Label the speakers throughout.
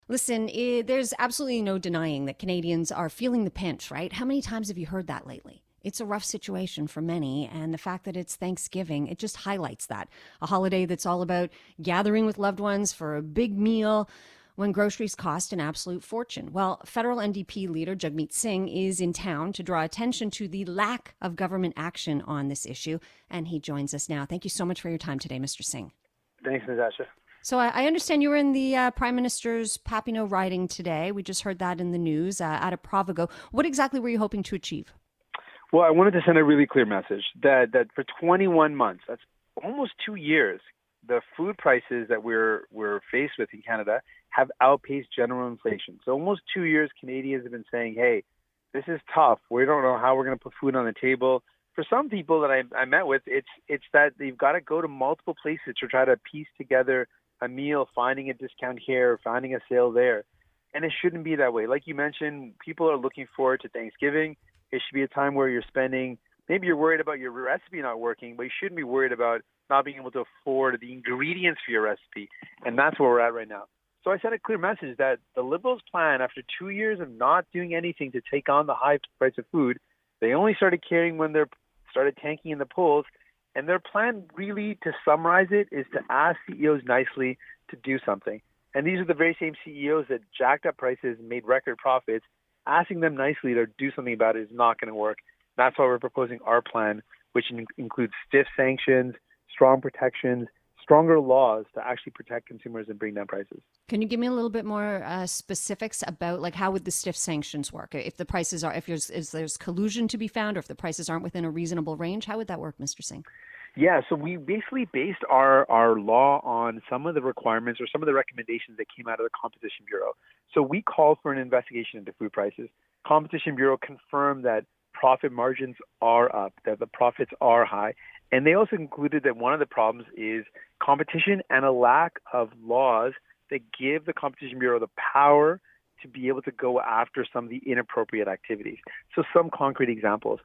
Speaker 1: Listen, there's absolutely no denying that Canadians are feeling the pinch, right? How many times have you heard that lately? It's a rough situation for many, and the fact that it's Thanksgiving, it just highlights that. A holiday that's all about gathering with loved ones for a big meal when groceries cost an absolute fortune. Well, federal NDP leader Jagmeet Singh is in town to draw attention to the lack of government action on this issue, and he joins us now. Thank you so much for your time today, Mr. Singh.
Speaker 2: Thanks, Natasha.
Speaker 1: So I understand you were in the Prime Minister's Papineau riding today. We just heard that in the news out of Provigo. What exactly were you hoping to achieve?
Speaker 2: Well, I wanted to send a really clear message that for 21 months, that's almost 2 years, the food prices that we're faced with in Canada have outpaced general inflation. So almost 2 years, Canadians have been saying, hey, this is tough. We don't know how we're going to put food on the table. For some people that I met with, it's that they've got to go to multiple places to try to piece together a meal, finding a discount here, finding a sale there. And it shouldn't be that way. Like you mentioned, people are looking forward to Thanksgiving. It should be a time where you're spending, maybe you're worried about your recipe not working, but you shouldn't be worried about not being able to afford the ingredients for your recipe. And that's where we're at right now. So I sent a clear message that the Liberals' plan, after 2 years of not doing anything to take on the high price of food, they only started caring when they started tanking in the polls. And their plan, really, to summarize it, is to ask CEOs nicely to do something. And these are the very same CEOs that jacked up prices and made record profits. Asking them nicely to do something about it is not going to work. That's why we're proposing our plan, which includes stiff sanctions, strong protections, stronger laws to actually protect consumers and bring down prices.
Speaker 1: Can you give me a little bit more specifics about like how would the stiff sanctions work? If the prices are, if there's collusion to be found, or if the prices aren't within a reasonable range, how would that work, Mr. Singh?
Speaker 2: Yeah, so we basically based our law on some of the requirements or some of the recommendations that came out of the Competition Bureau. So we called for an investigation into food prices. Competition Bureau confirmed that profit margins are up, that the profits are high. And they also concluded that one of the problems is competition and a lack of laws that give the Competition Bureau the power to be able to go after some of the inappropriate activities. So some concrete examples.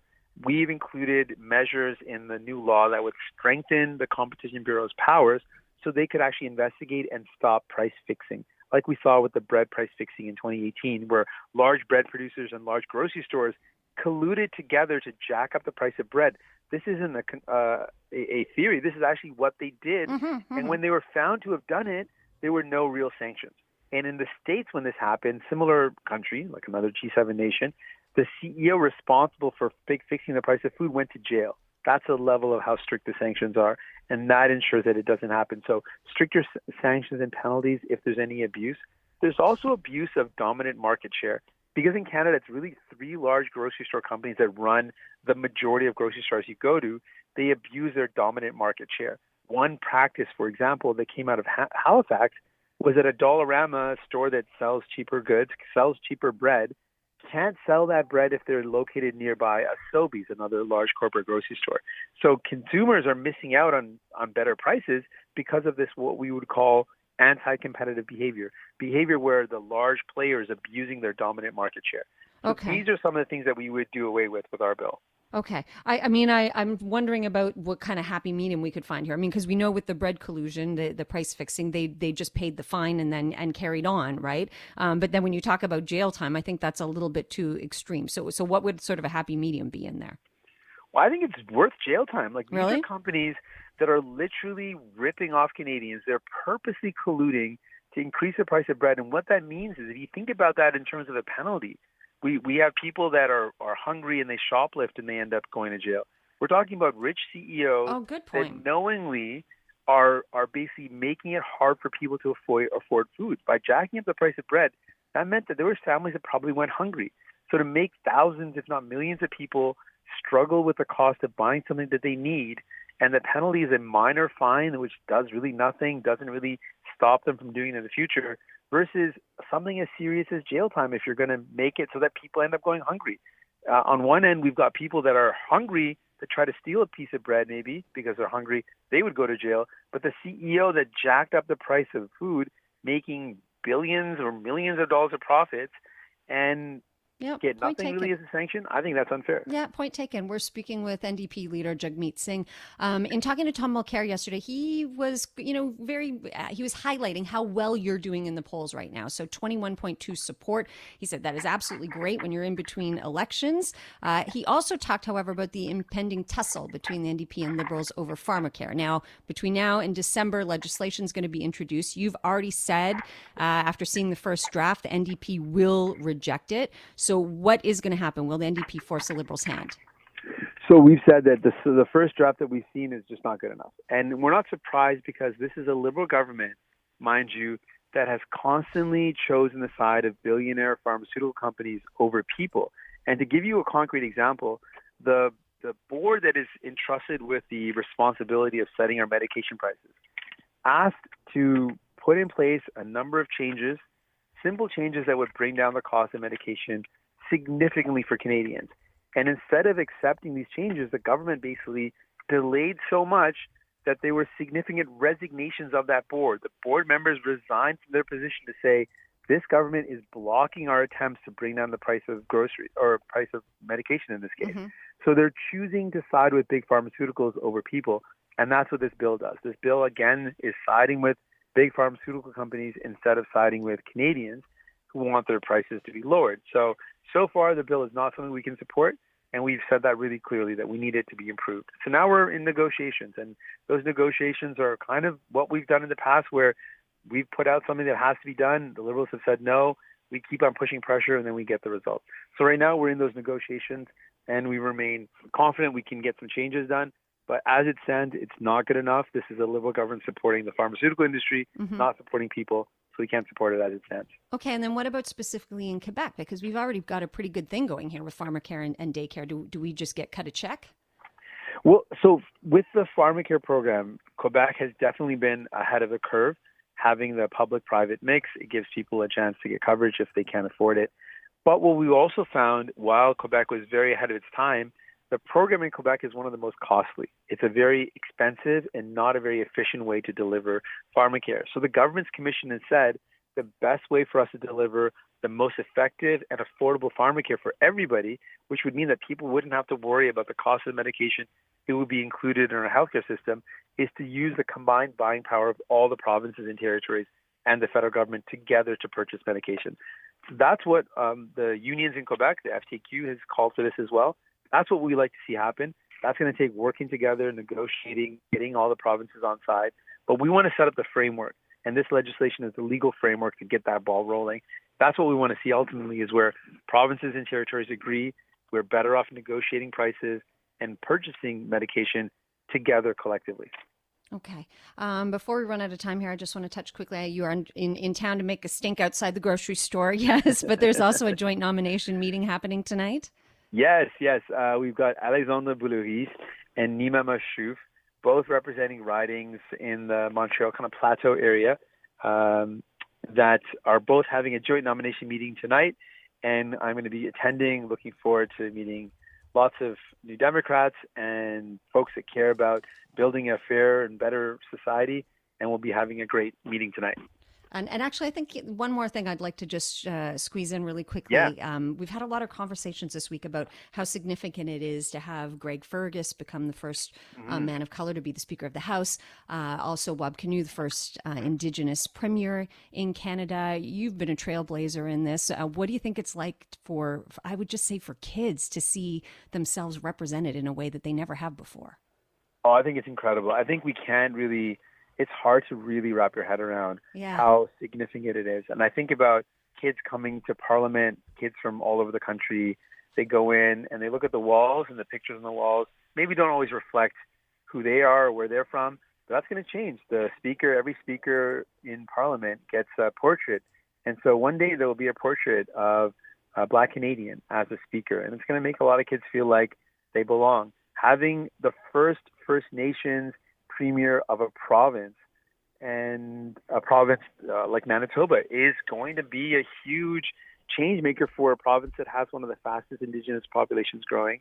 Speaker 2: We've included measures in the new law that would strengthen the Competition Bureau's powers so they could actually investigate and stop price fixing, like we saw with the bread price fixing in 2018, where large bread producers and large grocery stores colluded together to jack up the price of bread. This isn't a theory. This is actually what they did. And when they were found to have done it, there were no real sanctions. And in the States, when this happened, similar country, like another G7 nation, the CEO responsible for fixing the price of food went to jail. That's the level of how strict the sanctions are, and that ensures that it doesn't happen. So stricter sanctions and penalties if there's any abuse. There's also abuse of dominant market share. Because in Canada, it's really three large grocery store companies that run the majority of grocery stores you go to. They abuse their dominant market share. One practice, for example, that came out of Halifax was that a Dollarama store that sells cheaper goods, sells cheaper bread, can't sell that bread if they're located nearby a Sobeys, another large corporate grocery store. So consumers are missing out on better prices because of this, what we would call anti-competitive behavior where the large players abusing their dominant market share. So
Speaker 1: Okay.
Speaker 2: these are some of the things that we would do away with our bill.
Speaker 1: Okay. I'm wondering about what kind of happy medium we could find here. I mean, because we know with the bread collusion, the price fixing, they just paid the fine and carried on, right? But then when you talk about jail time, I think that's a little bit too extreme. So what would sort of a happy medium be in there?
Speaker 2: Well, I think it's worth jail time. Like, these are
Speaker 1: Really?
Speaker 2: companies that are literally ripping off Canadians. They're purposely colluding to increase the price of bread. And what that means is, if you think about that in terms of a penalty, we have people that are hungry and they shoplift and they end up going to jail. We're talking about rich CEOs
Speaker 1: Oh, good
Speaker 2: that
Speaker 1: point.
Speaker 2: knowingly are basically making it hard for people to afford food. By jacking up the price of bread, that meant that there were families that probably went hungry. So to make thousands, if not millions of people struggle with the cost of buying something that they need, and the penalty is a minor fine, which does really nothing, doesn't really stop them from doing it in the future, versus something as serious as jail time if you're going to make it so that people end up going hungry. On one end, we've got people that are hungry that try to steal a piece of bread maybe because they're hungry. They would go to jail. But the CEO that jacked up the price of food, making billions or millions of dollars of profits, and
Speaker 1: Yeah,
Speaker 2: get
Speaker 1: point
Speaker 2: nothing
Speaker 1: taken.
Speaker 2: really as a sanction, I think that's unfair.
Speaker 1: Yeah, point taken. We're speaking with NDP leader Jagmeet Singh. In talking to Tom Mulcair yesterday, he was, he was highlighting how well you're doing in the polls right now. So 21.2 support. He said that is absolutely great when you're in between elections. He also talked, however, about the impending tussle between the NDP and Liberals over pharmacare. Now, between now and December, legislation is going to be introduced. You've already said, after seeing the first draft, the NDP will reject it. So what is going to happen? Will the NDP force the Liberals' hand?
Speaker 2: So we've said that the first draft that we've seen is just not good enough. And we're not surprised because this is a Liberal government, mind you, that has constantly chosen the side of billionaire pharmaceutical companies over people. And to give you a concrete example, the board that is entrusted with the responsibility of setting our medication prices asked to put in place a number of changes, simple changes that would bring down the cost of medication significantly for Canadians. And instead of accepting these changes, the government basically delayed so much that there were significant resignations of that board. The board members resigned from their position to say, this government is blocking our attempts to bring down the price of groceries or price of medication in this case. Mm-hmm. So they're choosing to side with big pharmaceuticals over people. And that's what this bill does. This bill, again, is siding with big pharmaceutical companies instead of siding with Canadians who want their prices to be lowered. So far, the bill is not something we can support. And we've said that really clearly, that we need it to be improved. So now we're in negotiations. And those negotiations are kind of what we've done in the past, where we've put out something that has to be done. The Liberals have said no. We keep on pushing pressure, and then we get the results. So right now we're in those negotiations, and we remain confident we can get some changes done. But as it stands, it's not good enough. This is a Liberal government supporting the pharmaceutical industry, not supporting people. So we can't support it as it stands.
Speaker 1: Okay, and then what about specifically in Quebec? Because we've already got a pretty good thing going here with pharmacare and daycare. Do we just get cut a check?
Speaker 2: Well, so with the pharmacare program, Quebec has definitely been ahead of the curve. Having the public-private mix, it gives people a chance to get coverage if they can't afford it. But what we also found, while Quebec was very ahead of its time, the program in Quebec is one of the most costly. It's a very expensive and not a very efficient way to deliver pharmacare. So the government's commission has said the best way for us to deliver the most effective and affordable pharmacare for everybody, which would mean that people wouldn't have to worry about the cost of medication, it would be included in our healthcare system, is to use the combined buying power of all the provinces and territories and the federal government together to purchase medication. So that's what the unions in Quebec, the FTQ, has called for this as well. That's what we like to see happen. That's going to take working together, negotiating, getting all the provinces on side. But we want to set up the framework, and this legislation is the legal framework to get that ball rolling. That's what we want to see ultimately, is where provinces and territories agree we're better off negotiating prices and purchasing medication together collectively.
Speaker 1: Okay. Before we run out of time here, I just want to touch quickly. You are in town to make a stink outside the grocery store, yes, but there's also a joint nomination meeting happening tonight.
Speaker 2: Yes. We've got Alexandre Boulouris and Nima Mashouf, both representing ridings in the Montreal kind of plateau area, that are both having a joint nomination meeting tonight. And I'm going to be attending, looking forward to meeting lots of New Democrats and folks that care about building a fair and better society. And we'll be having a great meeting tonight.
Speaker 1: And actually, I think one more thing I'd like to just squeeze in really quickly.
Speaker 2: Yeah.
Speaker 1: We've had a lot of conversations this week about how significant it is to have Greg Fergus become the first man of color to be the Speaker of the House. Also, Bob Canoe, the first Indigenous Premier in Canada. You've been a trailblazer in this. What do you think it's like for, I would just say, for kids to see themselves represented in a way that they never have before?
Speaker 2: Oh, I think it's incredible. I think we can't really... It's hard to really wrap your head around how significant it is. And I think about kids coming to Parliament, kids from all over the country. They go in and they look at the walls, and the pictures on the walls maybe don't always reflect who they are or where they're from. But that's going to change. Every speaker in Parliament gets a portrait. And so one day there will be a portrait of a Black Canadian as a speaker. And it's going to make a lot of kids feel like they belong. Having the first First Nations premier of a province, and a province like Manitoba, is going to be a huge change maker for a province that has one of the fastest Indigenous populations growing.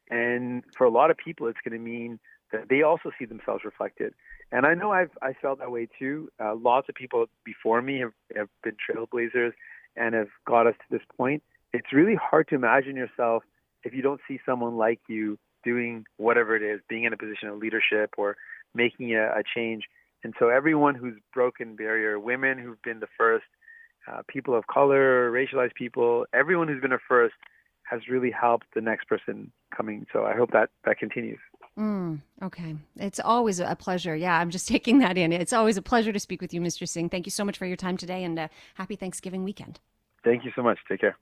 Speaker 2: And for a lot of people, it's going to mean that they also see themselves reflected. And I know I felt that way too. Lots of people before me have been trailblazers and have got us to this point. it's really hard to imagine yourself if you don't see someone like you doing whatever it is, being in a position of leadership or making a change. And so everyone who's broken barrier, women who've been the first, people of color, racialized people, everyone who's been a first has really helped the next person coming. So I hope that continues.
Speaker 1: Okay. It's always a pleasure. Yeah, I'm just taking that in. It's always a pleasure to speak with you, Mr. Singh. Thank you so much for your time today, and happy Thanksgiving weekend.
Speaker 2: Thank you so much. Take care.